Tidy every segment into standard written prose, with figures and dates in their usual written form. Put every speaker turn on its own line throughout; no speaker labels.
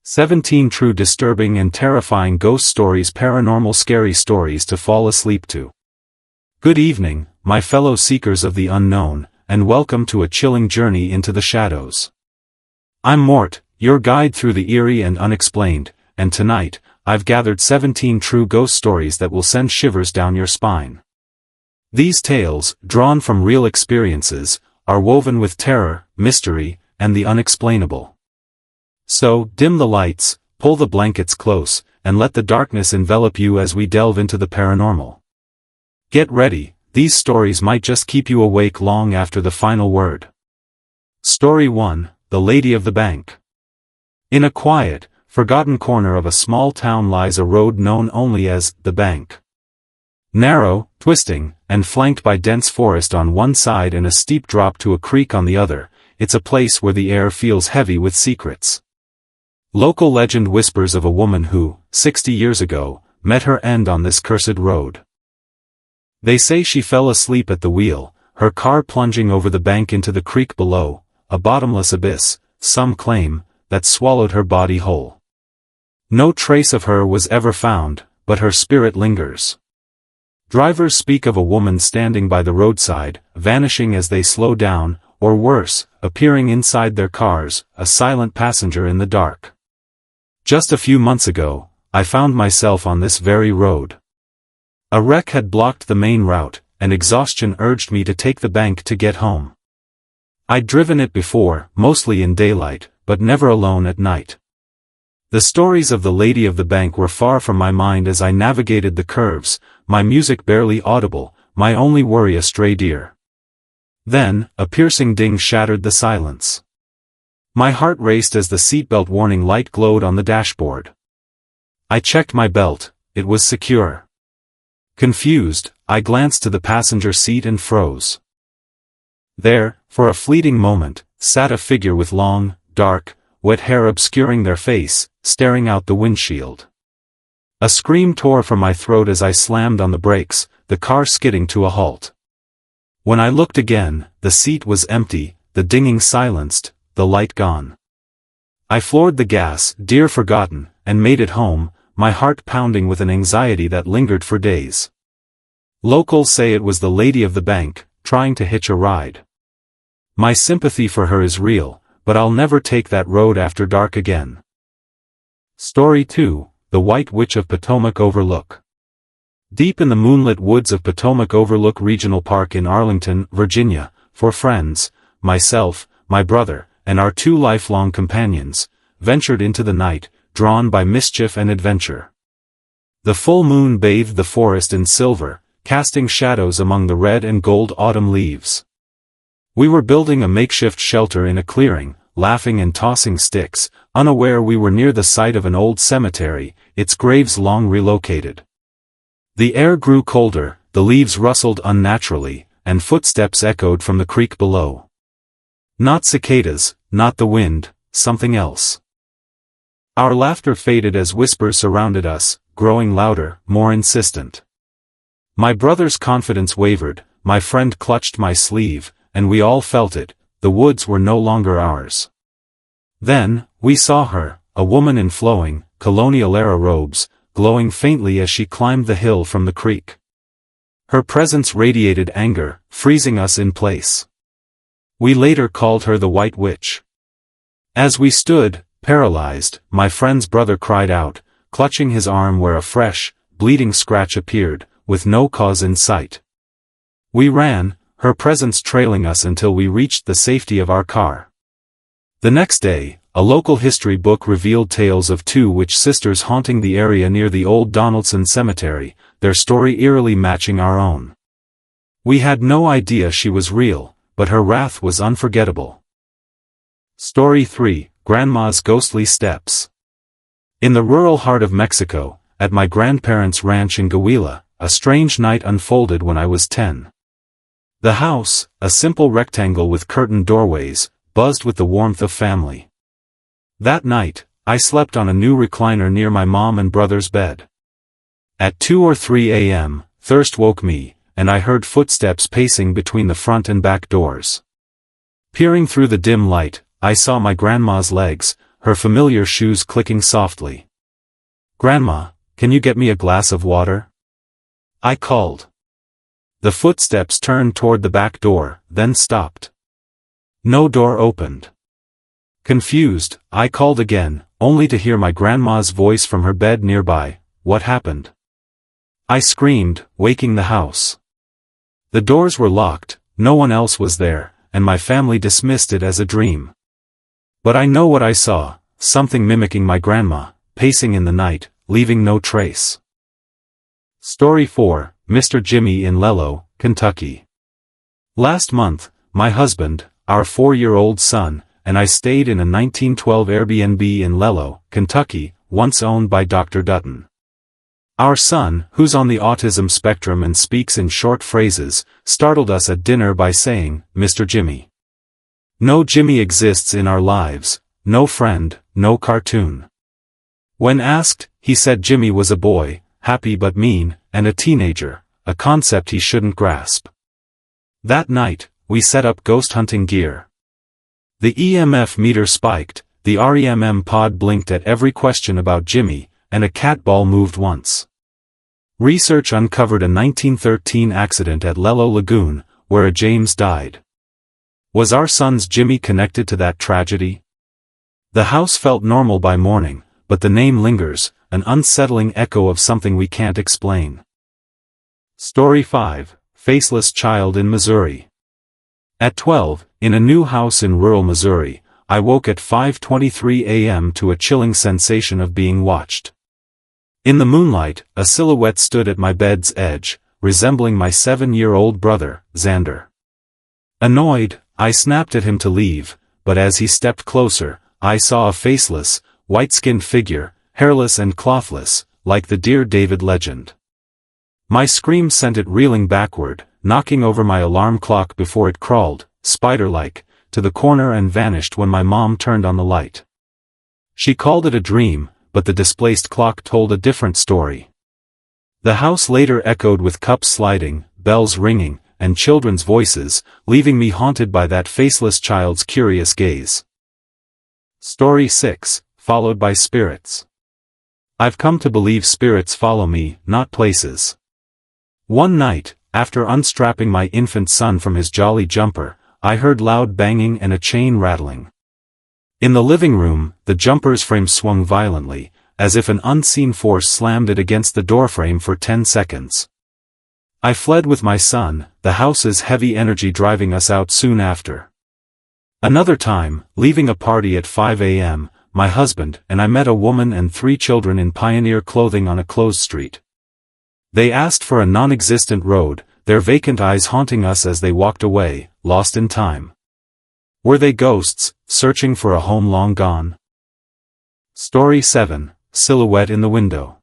17 True Disturbing and Terrifying Ghost Stories, Paranormal Scary Stories to Fall Asleep to. Good evening, my fellow seekers of the unknown, and welcome to a chilling journey into the shadows. I'm Mort, your guide through the eerie and unexplained, and tonight, I've gathered 17 true ghost stories that will send shivers down your spine. These tales, drawn from real experiences, are woven with terror, mystery, and the unexplainable. So, dim the lights, pull the blankets close, and let the darkness envelop you as we delve into the paranormal. Get ready, these stories might just keep you awake long after the final word. Story 1, The Lady of the Bank. In a quiet, forgotten corner of a small town lies a road known only as the Bank. Narrow, twisting, and flanked by dense forest on one side and a steep drop to a creek on the other, it's a place where the air feels heavy with secrets. Local legend whispers of a woman who, 60 years ago, met her end on this cursed road. They say she fell asleep at the wheel, her car plunging over the bank into the creek below, a bottomless abyss, some claim, that swallowed her body whole. No trace of her was ever found, but her spirit lingers. Drivers speak of a woman standing by the roadside, vanishing as they slow down, or worse, appearing inside their cars, a silent passenger in the dark. Just a few months ago, I found myself on this very road. A wreck had blocked the main route, and exhaustion urged me to take the bank to get home. I'd driven it before, mostly in daylight, but never alone at night. The stories of the Lady of the Bank were far from my mind as I navigated the curves, my music barely audible, my only worry a stray deer. Then, a piercing ding shattered the silence. My heart raced as the seatbelt warning light glowed on the dashboard. I checked my belt, it was secure. Confused, I glanced to the passenger seat and froze. There, for a fleeting moment, sat a figure with long, dark, wet hair obscuring their face, staring out the windshield. A scream tore from my throat as I slammed on the brakes, the car skidding to a halt. When I looked again, the seat was empty, the dinging silenced, the light gone. I floored the gas, dear forgotten, and made it home, my heart pounding with an anxiety that lingered for days. Locals say it was the Lady of the Bank, trying to hitch a ride. My sympathy for her is real, but I'll never take that road after dark again. Story 2, The White Witch of Potomac Overlook. Deep in the moonlit woods of Potomac Overlook Regional Park in Arlington, Virginia, four friends, myself, my brother, and our two lifelong companions, ventured into the night, drawn by mischief and adventure. The full moon bathed the forest in silver, casting shadows among the red and gold autumn leaves. We were building a makeshift shelter in a clearing, laughing and tossing sticks, unaware we were near the site of an old cemetery, its graves long relocated. The air grew colder, the leaves rustled unnaturally, and footsteps echoed from the creek below. Not cicadas, not the wind, something else. Our laughter faded as whispers surrounded us, growing louder, more insistent. My brother's confidence wavered, my friend clutched my sleeve, and we all felt it, the woods were no longer ours. Then, we saw her, a woman in flowing, colonial-era robes, glowing faintly as she climbed the hill from the creek. Her presence radiated anger, freezing us in place. We later called her the White Witch. As we stood, paralyzed, my friend's brother cried out, clutching his arm where a fresh, bleeding scratch appeared, with no cause in sight. We ran, her presence trailing us until we reached the safety of our car. The next day, a local history book revealed tales of two witch sisters haunting the area near the old Donaldson Cemetery, their story eerily matching our own. We had no idea she was real, but her wrath was unforgettable. Story 3, Grandma's Ghostly Steps. In the rural heart of Mexico, at my grandparents' ranch in Coahuila, a strange night unfolded when I was 10. The house, a simple rectangle with curtained doorways, buzzed with the warmth of family. That night, I slept on a new recliner near my mom and brother's bed. At 2 or 3 a.m., thirst woke me, and I heard footsteps pacing between the front and back doors. Peering through the dim light, I saw my grandma's legs, her familiar shoes clicking softly. "Grandma, can you get me a glass of water?" I called. The footsteps turned toward the back door, then stopped. No door opened. Confused, I called again, only to hear my grandma's voice from her bed nearby. "What happened?" I screamed, waking the house. The doors were locked, no one else was there, and my family dismissed it as a dream. But I know what I saw, something mimicking my grandma, pacing in the night, leaving no trace. Story 4, Mr. Jimmy in Lello, Kentucky. Last month, my husband, our 4-year-old son, and I stayed in a 1912 Airbnb in Lello, Kentucky, once owned by Dr. Dutton. Our son, who's on the autism spectrum and speaks in short phrases, startled us at dinner by saying, "Mr. Jimmy." No Jimmy exists in our lives, no friend, no cartoon. When asked, he said Jimmy was a boy, happy but mean, and a teenager, a concept he shouldn't grasp. That night, we set up ghost hunting gear. The EMF meter spiked, the REMM pod blinked at every question about Jimmy, and a cat ball moved once. Research uncovered a 1913 accident at Lello Lagoon, where a James died. Was our son's Jimmy connected to that tragedy? The house felt normal by morning, but the name lingers, an unsettling echo of something we can't explain. Story 5, Faceless Child in Missouri. At 12, in a new house in rural Missouri, I woke at 5:23 a.m. to a chilling sensation of being watched. In the moonlight, a silhouette stood at my bed's edge, resembling my 7-year-old brother, Xander. Annoyed, I snapped at him to leave, but as he stepped closer, I saw a faceless, white-skinned figure, hairless and clothless, like the Dear David legend. My scream sent it reeling backward, knocking over my alarm clock before it crawled, spider-like, to the corner and vanished when my mom turned on the light. She called it a dream, but the displaced clock told a different story. The house later echoed with cups sliding, bells ringing, and children's voices, leaving me haunted by that faceless child's curious gaze. Story 6, Followed by Spirits. I've come to believe spirits follow me, not places. One night, after unstrapping my infant son from his jolly jumper, I heard loud banging and a chain rattling. In the living room, the jumper's frame swung violently, as if an unseen force slammed it against the doorframe for 10 seconds. I fled with my son, the house's heavy energy driving us out soon after. Another time, leaving a party at 5 a.m., my husband and I met a woman and 3 children in pioneer clothing on a closed street. They asked for a non-existent road, their vacant eyes haunting us as they walked away, lost in time. Were they ghosts, searching for a home long gone? Story 7, Silhouette in the Window.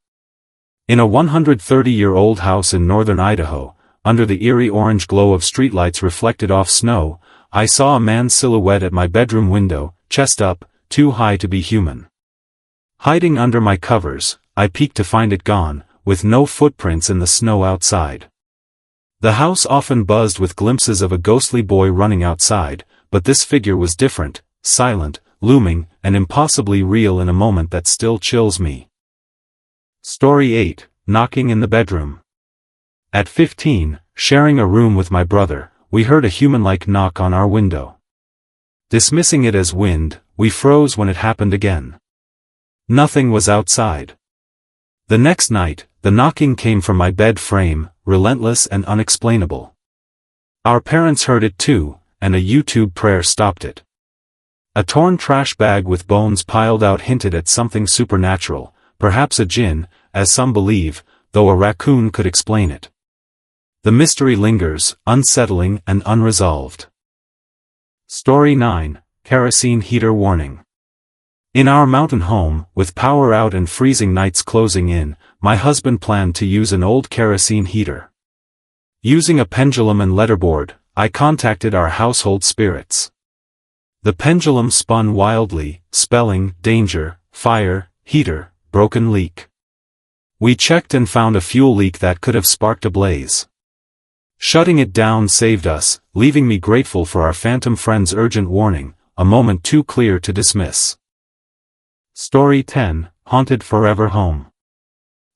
In a 130-year-old house in northern Idaho, under the eerie orange glow of streetlights reflected off snow, I saw a man's silhouette at my bedroom window, chest up, too high to be human. Hiding under my covers, I peeked to find it gone, with no footprints in the snow outside. The house often buzzed with glimpses of a ghostly boy running outside, but this figure was different, silent, looming, and impossibly real in a moment that still chills me. Story 8, Knocking in the Bedroom. At 15, sharing a room with my brother, we heard a human-like knock on our window. Dismissing it as wind, we froze when it happened again. Nothing was outside. The next night, the knocking came from my bed frame, relentless and unexplainable. Our parents heard it too, and a YouTube prayer stopped it. A torn trash bag with bones piled out hinted at something supernatural, perhaps a djinn, as some believe, though a raccoon could explain it. The mystery lingers, unsettling and unresolved. Story 9, Kerosene Heater Warning. In our mountain home, with power out and freezing nights closing in, my husband planned to use an old kerosene heater. Using a pendulum and letterboard, I contacted our household spirits. The pendulum spun wildly, spelling danger, fire, heater, broken leak. We checked and found a fuel leak that could have sparked a blaze. Shutting it down saved us, leaving me grateful for our phantom friend's urgent warning, a moment too clear to dismiss. Story 10, Haunted Forever Home.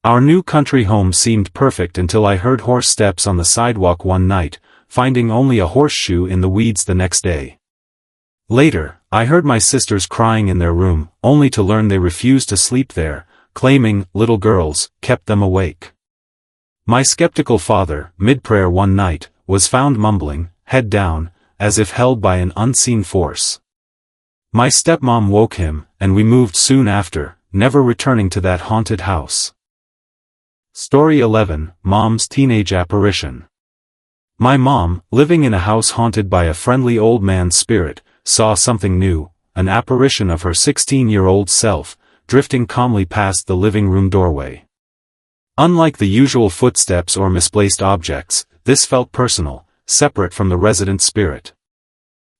Our new country home seemed perfect until I heard horse steps on the sidewalk one night, finding only a horseshoe in the weeds the next day. Later, I heard my sisters crying in their room, only to learn they refused to sleep there, claiming little girls kept them awake. My skeptical father, mid-prayer one night, was found mumbling, head down, as if held by an unseen force. My stepmom woke him, and we moved soon after, never returning to that haunted house. Story 11, Mom's Teenage Apparition. My mom, living in a house haunted by a friendly old man's spirit, saw something new, an apparition of her 16-year-old self, drifting calmly past the living room doorway. Unlike the usual footsteps or misplaced objects, this felt personal, separate from the resident spirit.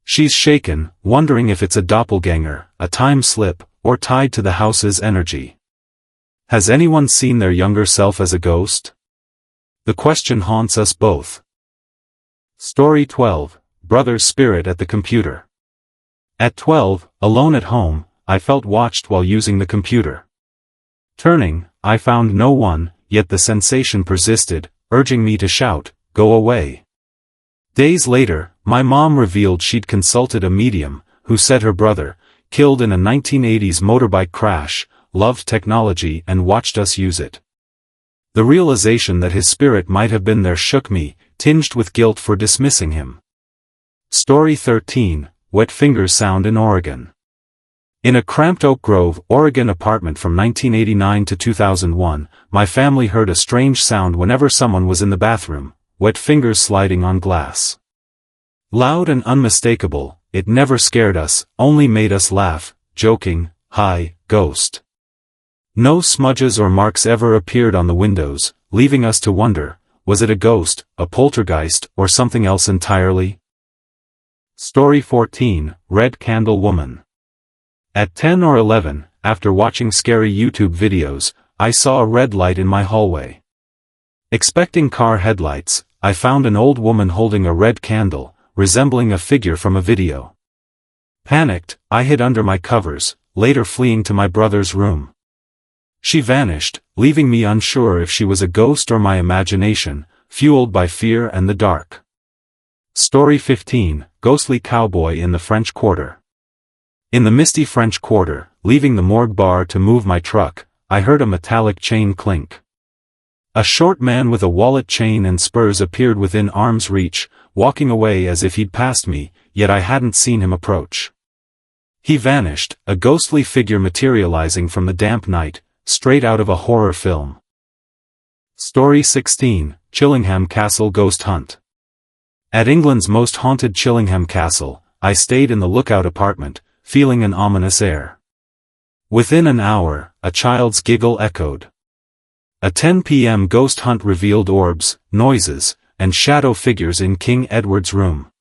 She's shaken, wondering if it's a doppelganger, a time slip, or tied to the house's energy. Has anyone seen their younger self as a ghost? The question haunts us both. Story 12, Brother's Spirit at the Computer. At 12, alone at home, I felt watched while using the computer. Turning, I found no one, yet the sensation persisted, urging me to shout, "Go away." Days later, my mom revealed she'd consulted a medium, who said her brother, killed in a 1980s motorbike crash, loved technology and watched us use it. The realization that his spirit might have been there shook me, tinged with guilt for dismissing him. Story 13, Wet Fingers Sound in Oregon. In a cramped Oak Grove, Oregon apartment from 1989 to 2001, my family heard a strange sound whenever someone was in the bathroom, wet fingers sliding on glass. Loud and unmistakable, it never scared us, only made us laugh, joking, "Hi, ghost." No smudges or marks ever appeared on the windows, leaving us to wonder, was it a ghost, a poltergeist, or something else entirely? Story 14, Red Candle Woman. At 10 or 11, after watching scary YouTube videos, I saw a red light in my hallway. Expecting car headlights, I found an old woman holding a red candle, resembling a figure from a video. Panicked, I hid under my covers, later fleeing to my brother's room. She vanished, leaving me unsure if she was a ghost or my imagination, fueled by fear and the dark. Story 15, Ghostly Cowboy in the French Quarter. In the misty French Quarter, leaving the morgue bar to move my truck, I heard a metallic chain clink. A short man with a wallet chain and spurs appeared within arm's reach, walking away as if he'd passed me, yet I hadn't seen him approach. He vanished, a ghostly figure materializing from the damp night, straight out of a horror film. Story 16, Chillingham Castle Ghost Hunt. At England's most haunted Chillingham Castle, I stayed in the lookout apartment, feeling an ominous air. Within an hour, a child's giggle echoed. A 10 p.m. ghost hunt revealed orbs, noises, and shadow figures in King Edward's room.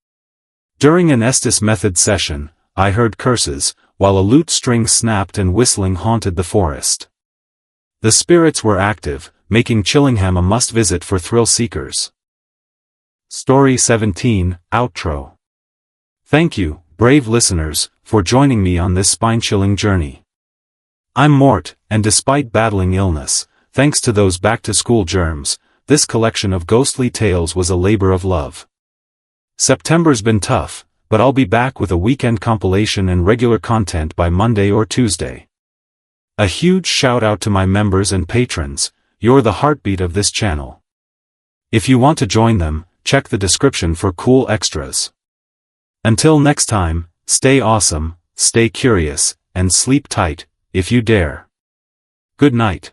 During an Estes method session, I heard curses, while a lute string snapped and whistling haunted the forest. The spirits were active, making Chillingham a must-visit for thrill-seekers. Story 17, Outro. Thank you, brave listeners, for joining me on this spine-chilling journey. I'm Mort, and despite battling illness, thanks to those back-to-school germs, this collection of ghostly tales was a labor of love. September's been tough, but I'll be back with a weekend compilation and regular content by Monday or Tuesday. A huge shout-out to my members and patrons, you're the heartbeat of this channel. If you want to join them, check the description for cool extras. Until next time, stay awesome, stay curious, and sleep tight, if you dare. Good night.